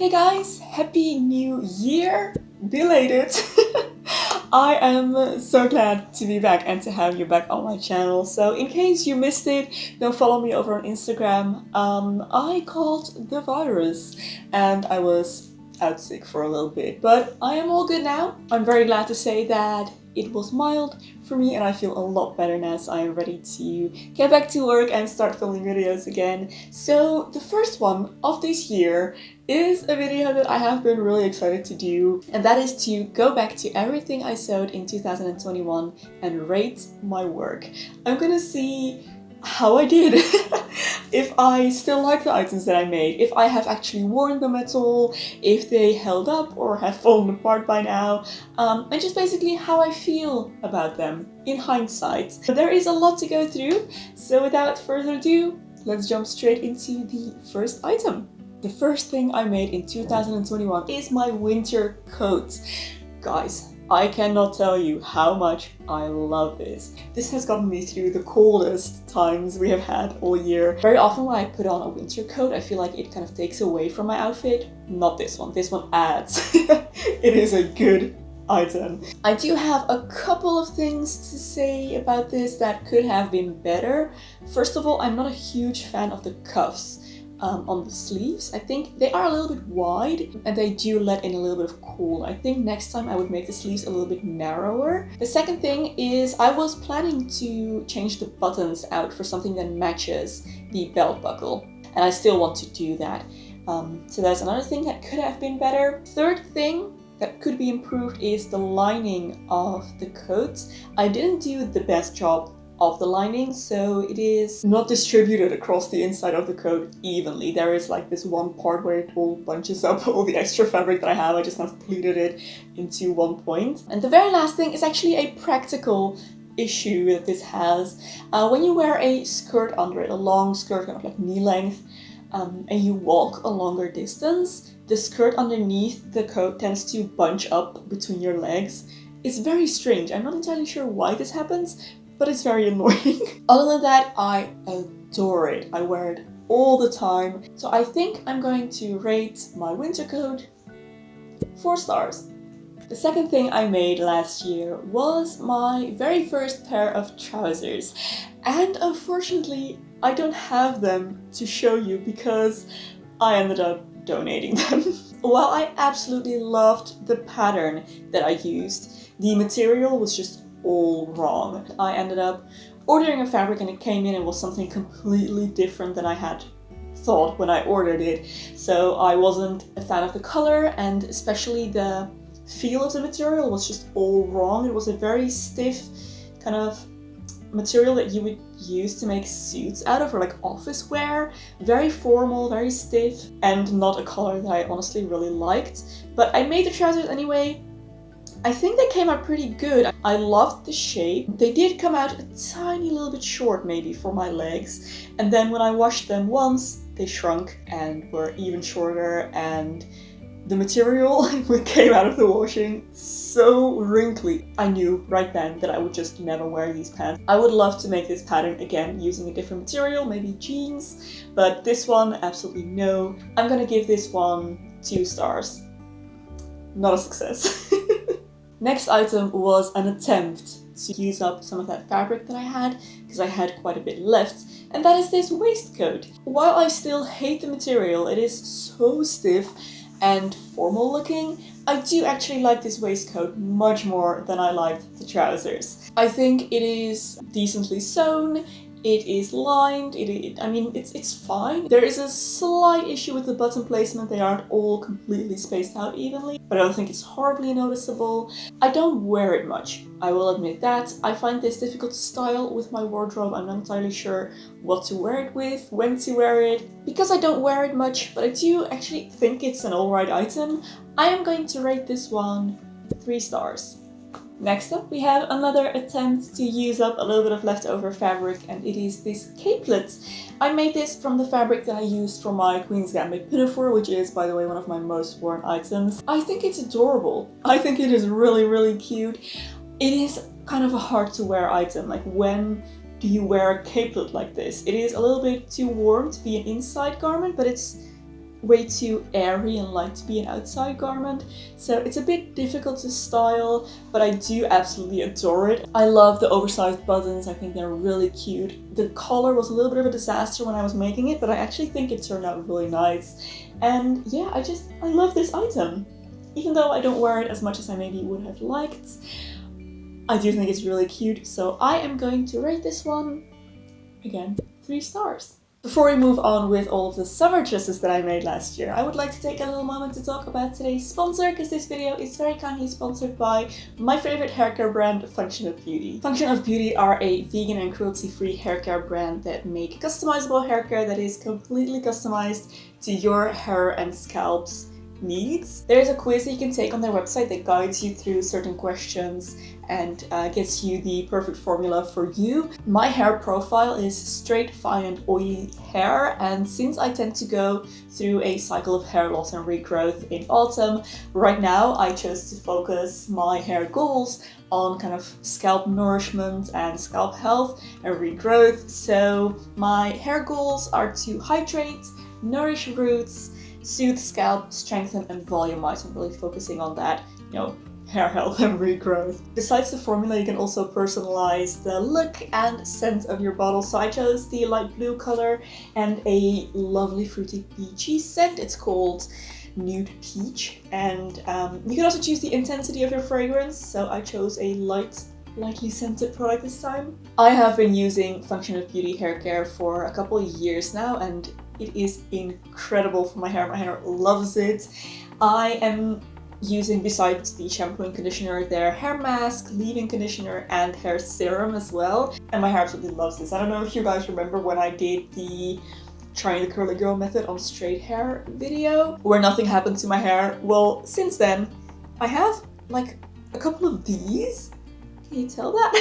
Hey guys, happy new year! Belated! I am so glad to be back and to have you back on my channel. So in case you missed it, go follow me over on Instagram. I caught the virus and I was out sick for a little bit, but I am all good now. I'm very glad to say that it was mild for me and I feel a lot better now, so I am ready to get back to work and start filming videos again. So the first one of this year is a video that I have been really excited to do, and that is to go back to everything I sewed in 2021 and rate my work. I'm gonna see how I did, if I still like the items that I made, if I have actually worn them at all, if they held up or have fallen apart by now, and just basically how I feel about them in hindsight. But there is a lot to go through, so without further ado, let's jump straight into the first item. The first thing I made in 2021 is my winter coat. Guys, I cannot tell you how much I love this. This has gotten me through the coldest times we have had all year. Very often when I put on a winter coat, I feel like it kind of takes away from my outfit. Not this one. This one adds. It is a good item. I do have a couple of things to say about this that could have been better. First of all, I'm not a huge fan of the cuffs. On the sleeves. I think they are a little bit wide and they do let in a little bit of cool. I think next time I would make the sleeves a little bit narrower. The second thing is I was planning to change the buttons out for something that matches the belt buckle, and I still want to do that. So that's another thing that could have been better. Third thing that could be improved is the lining of the coat. I didn't do the best job of the lining, so it is not distributed across the inside of the coat evenly. There is like this one part where it all bunches up all the extra fabric that I have. I just kind of pleated it into one point. And the very last thing is actually a practical issue that this has. When you wear a skirt under it, a long skirt, kind of like knee length, and you walk a longer distance, the skirt underneath the coat tends to bunch up between your legs. It's very strange. I'm not entirely sure why this happens, but it's very annoying. Other than that, I adore it. I wear it all the time. So I think I'm going to rate my winter coat 4 stars. The second thing I made last year was my very first pair of trousers. And unfortunately, I don't have them to show you because I ended up donating them. While I absolutely loved the pattern that I used, the material was just all wrong. I ended up ordering a fabric and it came in and was something completely different than I had thought when I ordered it. So I wasn't a fan of the color, and especially the feel of the material was just all wrong. It was a very stiff kind of material that you would use to make suits out of, or like office wear. Very formal, very stiff, and not a color that I honestly really liked. But I made the trousers anyway. I think they came out pretty good. I loved the shape. They did come out a tiny little bit short maybe for my legs, and then when I washed them once, they shrunk and were even shorter, and the material came out of the washing so wrinkly. I knew right then that I would just never wear these pants. I would love to make this pattern again using a different material, maybe jeans, but this one, absolutely no. I'm gonna give this one 2 stars. Not a success. Next item was an attempt to use up some of that fabric that I had, because I had quite a bit left, and that is this waistcoat. While I still hate the material, it is so stiff and formal looking, I do actually like this waistcoat much more than I liked the trousers. I think it is decently sewn. It is lined, I mean, it's fine. There is a slight issue with the button placement. They aren't all completely spaced out evenly, but I don't think it's horribly noticeable. I don't wear it much, I will admit that. I find this difficult to style with my wardrobe. I'm not entirely sure what to wear it with, when to wear it, because I don't wear it much, but I do actually think it's an alright item. I am going to rate this one 3 stars. Next up, we have another attempt to use up a little bit of leftover fabric, and it is this capelet. I made this from the fabric that I used for my Queen's Gambit Pinafore, which is, by the way, one of my most worn items. I think it's adorable. I think it is really, really cute. It is kind of a hard to wear item. Like, when do you wear a capelet like this? It is a little bit too warm to be an inside garment, but it's way too airy and light to be an outside garment, so it's a bit difficult to style, but I do absolutely adore it. I love the oversized buttons, I think they're really cute. The collar was a little bit of a disaster when I was making it, but I actually think it turned out really nice. And yeah, I love this item. Even though I don't wear it as much as I maybe would have liked, I do think it's really cute, so I am going to rate this one, again, 3 stars. Before we move on with all of the summer dresses that I made last year, I would like to take a little moment to talk about today's sponsor, because this video is very kindly sponsored by my favorite haircare brand, Function of Beauty. Function of Beauty are a vegan and cruelty-free haircare brand that make customizable haircare that is completely customized to your hair and scalp's needs. There's a quiz that you can take on their website that guides you through certain questions and gets you the perfect formula for you. My hair profile is straight, fine and oily hair, and since I tend to go through a cycle of hair loss and regrowth in autumn, right now I chose to focus my hair goals on kind of scalp nourishment and scalp health and regrowth. So my hair goals are to hydrate, nourish roots, soothe scalp, strengthen and volumize. I'm really focusing on that, hair health and regrowth. Besides the formula, you can also personalize the look and scent of your bottle. So I chose the light blue color and a lovely fruity peachy scent. It's called Nude Peach. And you can also choose the intensity of your fragrance. So I chose a lightly scented product this time. I have been using Function of Beauty hair care for a couple of years now, and it is incredible for my hair. My hair loves it. I am using, besides the shampoo and conditioner, their hair mask, leave-in conditioner and hair serum as well. And my hair absolutely loves this. I don't know if you guys remember when I did the trying the curly girl method on straight hair video, where nothing happened to my hair. Well, since then, I have like a couple of these. Can you tell that?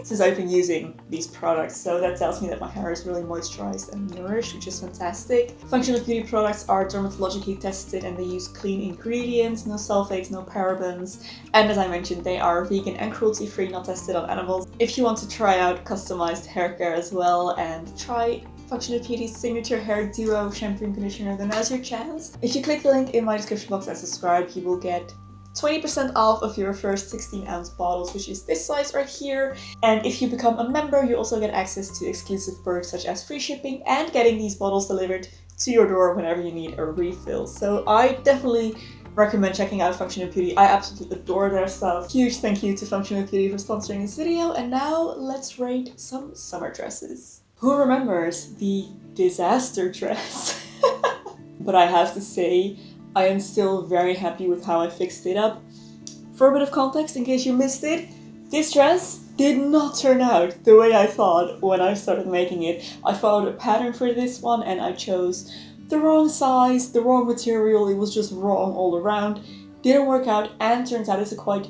Since I've been using these products, so that tells me that my hair is really moisturized and nourished, which is fantastic. Function of Beauty products are dermatologically tested and they use clean ingredients, no sulfates, no parabens, and as I mentioned, they are vegan and cruelty-free, not tested on animals. If you want to try out customized hair care as well and try Function of Beauty's signature hair duo shampoo and conditioner, then now's your chance. If you click the link in my description box and subscribe, you will get 20% off of your first 16-ounce bottles, which is this size right here. And if you become a member, you also get access to exclusive perks such as free shipping and getting these bottles delivered to your door whenever you need a refill. So I definitely recommend checking out Function of Beauty. I absolutely adore their stuff. Huge thank you to Function of Beauty for sponsoring this video. And now let's rate some summer dresses. Who remembers the disaster dress? But I have to say, I am still very happy with how I fixed it up. For a bit of context, in case you missed it, this dress did not turn out the way I thought when I started making it. I followed a pattern for this one and I chose the wrong size, the wrong material, it was just wrong all around. Didn't work out, and turns out it's a quite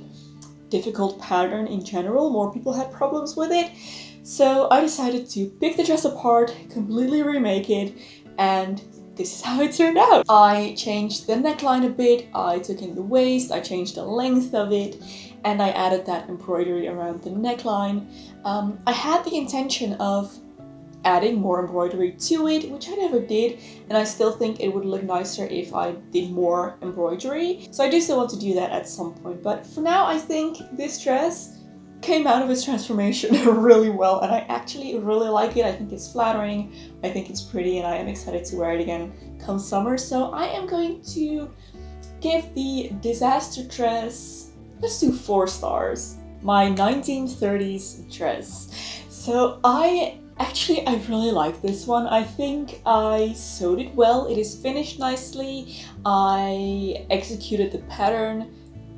difficult pattern in general. More people had problems with it. So I decided to pick the dress apart, completely remake it, and this is how it turned out. I changed the neckline a bit, I took in the waist, I changed the length of it, and I added that embroidery around the neckline. I had the intention of adding more embroidery to it, which I never did, and I still think it would look nicer if I did more embroidery. So I do still want to do that at some point, but for now I think this dress came out of its transformation really well, and I actually really like it. I think it's flattering, I think it's pretty, and I am excited to wear it again come summer. So I am going to give the disaster dress, let's do 4 stars. My 1930s dress. So I really like this one. I think I sewed it well, it is finished nicely, I executed the pattern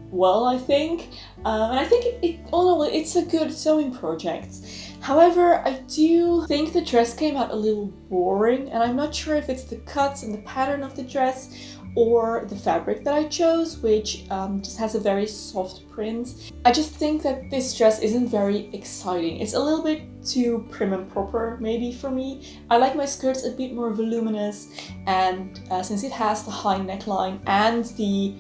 well, I think, and I think all in all, it's a good sewing project. However, I do think the dress came out a little boring, and I'm not sure if it's the cuts and the pattern of the dress or the fabric that I chose, which just has a very soft print. I just think that this dress isn't very exciting. It's a little bit too prim and proper, maybe, for me. I like my skirts a bit more voluminous, and since it has the high neckline and the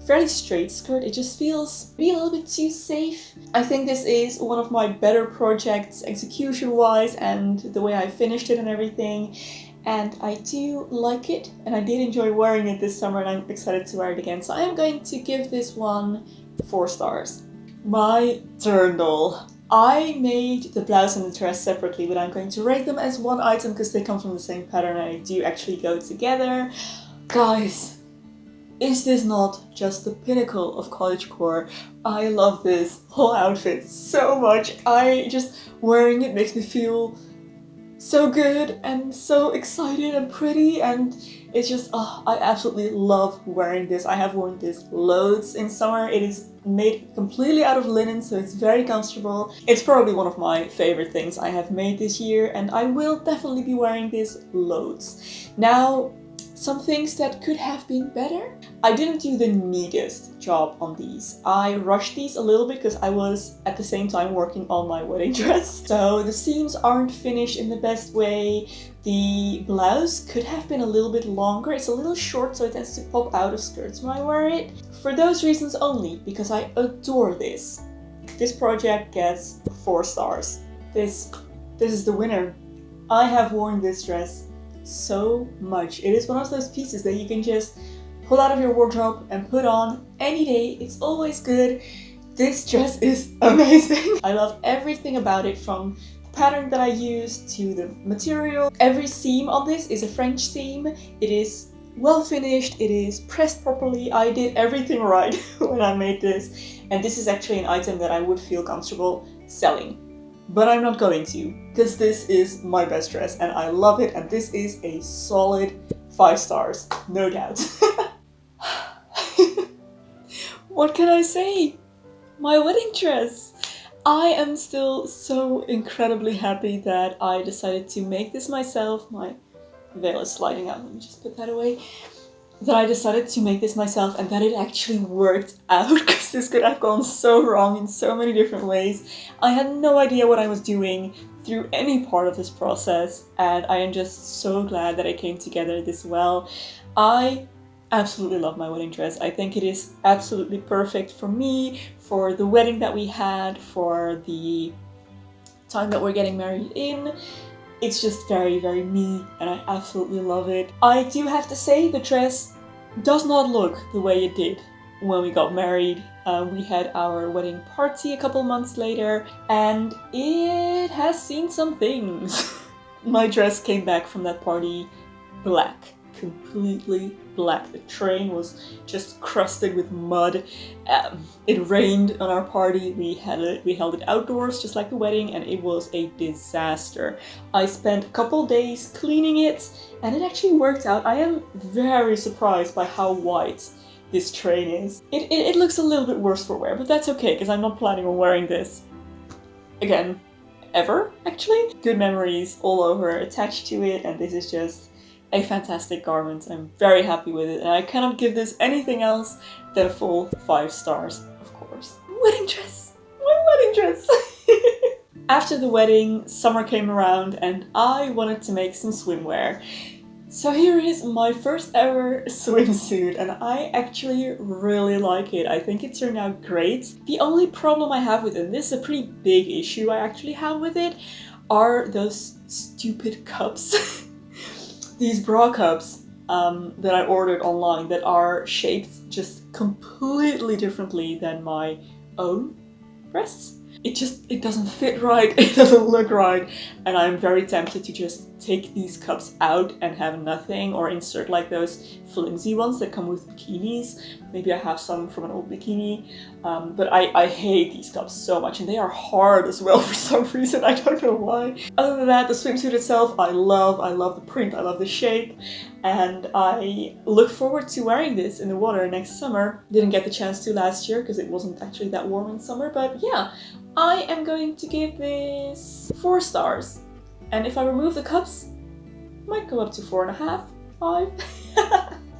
fairly straight skirt, it just feels maybe a little bit too safe. I think this is one of my better projects execution-wise and the way I finished it and everything. and I do like it, and I did enjoy wearing it this summer, and I'm excited to wear it again. So I am going to give this one 4 stars. My dirndl. I made the blouse and the dress separately, but I'm going to rate them as one item because they come from the same pattern and they do actually go together. Guys, is this not just the pinnacle of cottagecore? I love this whole outfit so much. Wearing it makes me feel so good and so excited and pretty, and it's just, I absolutely love wearing this. I have worn this loads in summer. It is made completely out of linen, so it's very comfortable. It's probably one of my favorite things I have made this year, and I will definitely be wearing this loads. Now, some things that could have been better. I didn't do the neatest job on these. I rushed these a little bit because I was at the same time working on my wedding dress. So the seams aren't finished in the best way. The blouse could have been a little bit longer. It's a little short, so it tends to pop out of skirts when I wear it. For those reasons only, because I adore this. This project gets 4 stars. This is the winner. I have worn this dress so much. It is one of those pieces that you can just pull out of your wardrobe and put on any day. It's always good. This dress is amazing. I love everything about it, from the pattern that I used to the material. Every seam on this is a French seam. It is well finished. It is pressed properly. I did everything right when I made this, and this is actually an item that I would feel comfortable selling. But I'm not going to, because this is my best dress and I love it, and this is a solid 5 stars, no doubt. What can I say? My wedding dress! I am still so incredibly happy that I decided to make this myself. My veil is sliding out, let me just put that away. That I decided to make this myself and that it actually worked out, because this could have gone so wrong in so many different ways. I had no idea what I was doing through any part of this process, and I am just so glad that it came together this well. I absolutely love my wedding dress. I think it is absolutely perfect for me, for the wedding that we had, for the time that we're getting married in. It's just very, very me, and I absolutely love it. I do have to say, the dress does not look the way it did when we got married. We had our wedding party a couple months later, and it has seen some things. My dress came back from that party black. Completely black. The train was just crusted with mud. It rained on our party. We held it outdoors, just like the wedding, and it was a disaster. I spent a couple days cleaning it, and it actually worked out. I am very surprised by how white this train is. It looks a little bit worse for wear, but that's okay, because I'm not planning on wearing this again, ever, actually. Good memories all over attached to it, and this is just a fantastic garment. I'm very happy with it, and I cannot give this anything else than a full 5 stars, of course. Wedding dress! My wedding dress! After the wedding, summer came around and I wanted to make some swimwear. So here is my first ever swimsuit, and I actually really like it. I think it turned out great. The only problem I have with it, and this is a pretty big issue I actually have with it, are those stupid cups. These bra cups that I ordered online that are shaped just completely differently than my own breasts. It doesn't fit right, it doesn't look right, and I'm very tempted to just take these cups out and have nothing, or insert like those flimsy ones that come with bikinis. Maybe I have some from an old bikini, but I hate these cups so much, and they are hard as well for some reason, I don't know why. Other than that, the swimsuit itself I love the print, I love the shape, and I look forward to wearing this in the water next summer. Didn't get the chance to last year because it wasn't actually that warm in summer, but yeah. I am going to give this 4 stars. And if I remove the cups, it might go up to 4.5, 5.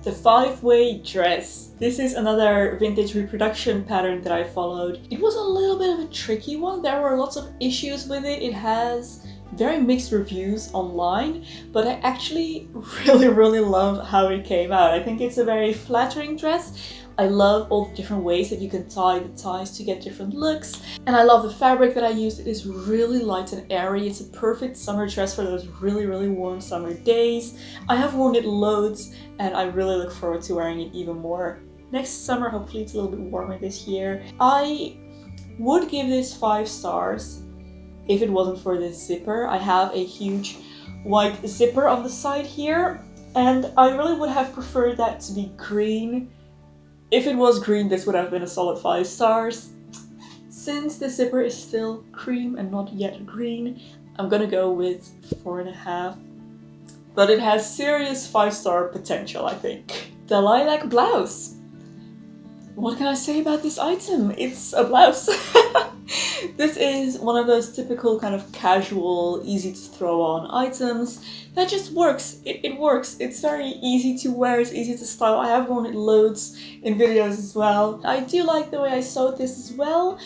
The 5-way dress. This is another vintage reproduction pattern that I followed. It was a little bit of a tricky one. There were lots of issues with it. It has very mixed reviews online, but I actually really love how it came out. I think it's a very flattering dress. I love all the different ways that you can tie the ties to get different looks. And I love the fabric that I used. It is really light and airy. It's a perfect summer dress for those really warm summer days. I have worn it loads and I really look forward to wearing it even more next summer. Hopefully it's a little bit warmer this year. I would give this 5 stars if it wasn't for this zipper. I have a huge white zipper on the side here, and I really would have preferred that to be green. If it was green, this would have been a solid 5 stars. Since the zipper is still cream and not yet green, I'm gonna go with 4.5. But it has serious 5-star potential, I think. The Lilac Blouse. What can I say about this item? It's a blouse. This is one of those typical kind of casual, easy to throw on items that just works. It works. It's very easy to wear, it's easy to style. I have worn it loads in videos as well. I do like the way I sewed this as well.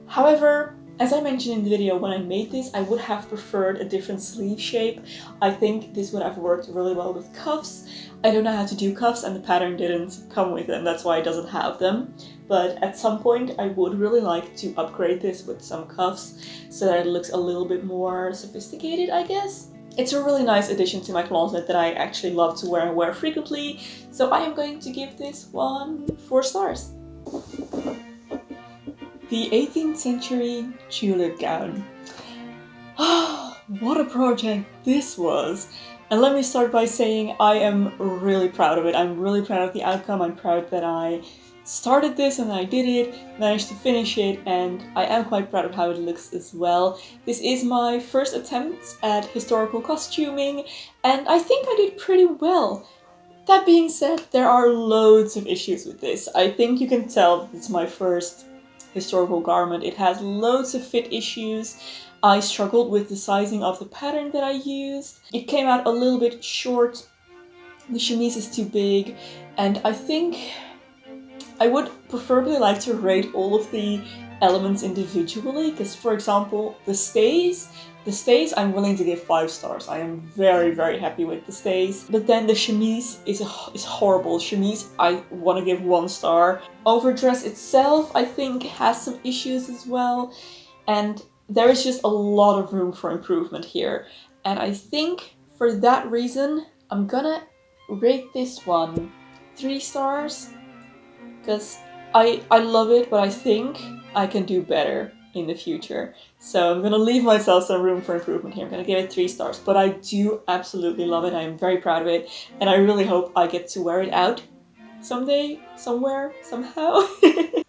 However, as I mentioned in the video, when I made this, I would have preferred a different sleeve shape. I think this would have worked really well with cuffs. I don't know how to do cuffs and the pattern didn't come with them, that's why it doesn't have them. But at some point I would really like to upgrade this with some cuffs so that it looks a little bit more sophisticated, I guess. It's a really nice addition to my closet that I actually love to wear and wear frequently, so I am going to give this one 4 stars. The 18th century tulip gown. What a project this was! And let me start by saying I am really proud of it. I'm really proud of the outcome. I'm proud that I started this and I did it, managed to finish it, and I am quite proud of how it looks as well. This is my first attempt at historical costuming, and I think I did pretty well. That being said, there are loads of issues with this. I think you can tell that it's my first historical garment. It has loads of fit issues. I struggled with the sizing of the pattern that I used. It came out a little bit short. The chemise is too big, and I think I would preferably like to rate all of the elements individually, because for example, the stays I'm willing to give 5 stars. I am very happy with the stays. But then the chemise is horrible. Chemise I want to give 1 star. Overdress itself I think has some issues as well, and there is just a lot of room for improvement here. And I think for that reason I'm gonna rate this one 3 stars, because I love it, but I think I can do better in the future. So I'm gonna leave myself some room for improvement here. I'm gonna give it 3 stars, but I do absolutely love it. I am very proud of it, and I really hope I get to wear it out someday, somewhere, somehow.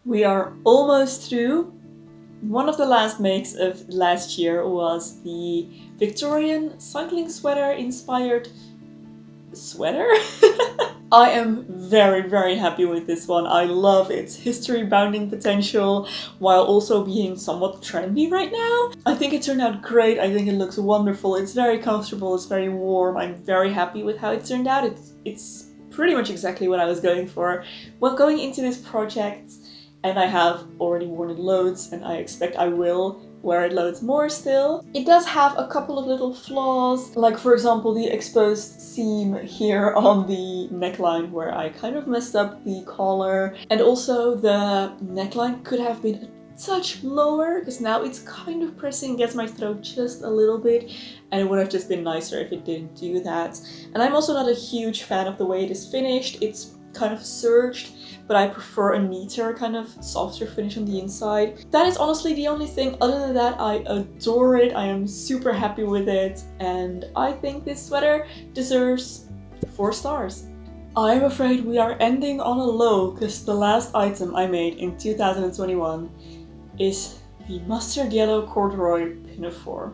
We are almost through. One of the last makes of last year was the Victorian cycling sweater inspired sweater. I am very happy with this one. I love its history bounding potential while also being somewhat trendy right now. I think it turned out great. I think it looks wonderful. It's very comfortable. It's very warm. I'm very happy with how it turned out. It's pretty much exactly what I was going for. Well, going into this project, and I have already worn it loads, and I expect I will wear it loads more still. It does have a couple of little flaws, like for example the exposed seam here on the neckline where I kind of messed up the collar, and also the neckline could have been a touch lower because now it's kind of pressing against my throat just a little bit, and it would have just been nicer if it didn't do that. And I'm also not a huge fan of the way it is finished. It's kind of serged, but I prefer a neater, kind of softer finish on the inside. That is honestly the only thing. Other than that, I adore it. I am super happy with it, and I think this sweater deserves 4 stars. I'm afraid we are ending on a low, because the last item I made in 2021 is the mustard yellow corduroy pinafore,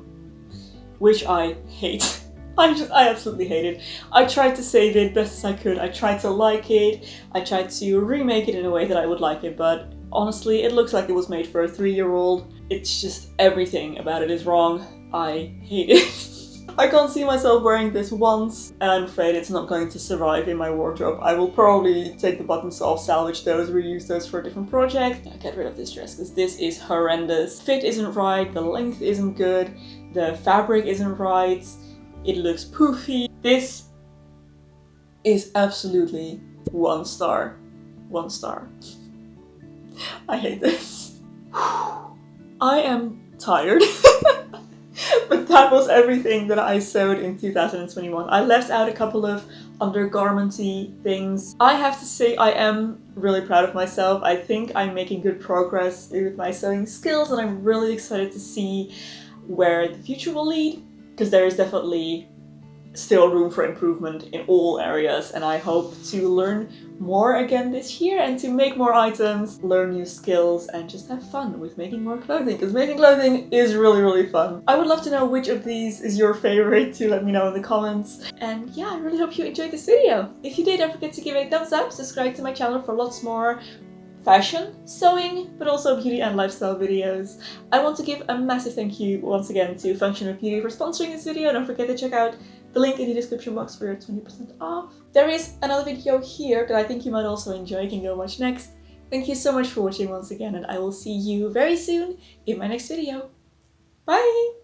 which I hate. I absolutely hate it. I tried to save it best as I could. I tried to like it. I tried to remake it in a way that I would like it, but honestly, it looks like it was made for a 3-year-old. It's just everything about it is wrong. I hate it. I can't see myself wearing this once, and I'm afraid it's not going to survive in my wardrobe. I will probably take the buttons off, salvage those, reuse those for a different project. I'll get rid of this dress because this is horrendous. Fit isn't right, the length isn't good, the fabric isn't right, it looks poofy. This is absolutely 1 star. 1 star. I hate this. I am tired. But that was everything that I sewed in 2021. I left out a couple of undergarmenty things. I have to say I am really proud of myself. I think I'm making good progress with my sewing skills, and I'm really excited to see where the future will lead, because there is definitely still room for improvement in all areas, and I hope to learn more again this year and to make more items, learn new skills, and just have fun with making more clothing, because making clothing is really fun. I would love to know which of these is your favorite, to let me know in the comments. And yeah, I really hope you enjoyed this video. If you did, don't forget to give it a thumbs up, subscribe to my channel for lots more fashion, sewing, but also beauty and lifestyle videos. I want to give a massive thank you once again to Function of Beauty for sponsoring this video. Don't forget to check out the link in the description box for your 20% off. There is another video here that I think you might also enjoy. You can go watch next. Thank you so much for watching once again, and I will see you very soon in my next video. Bye!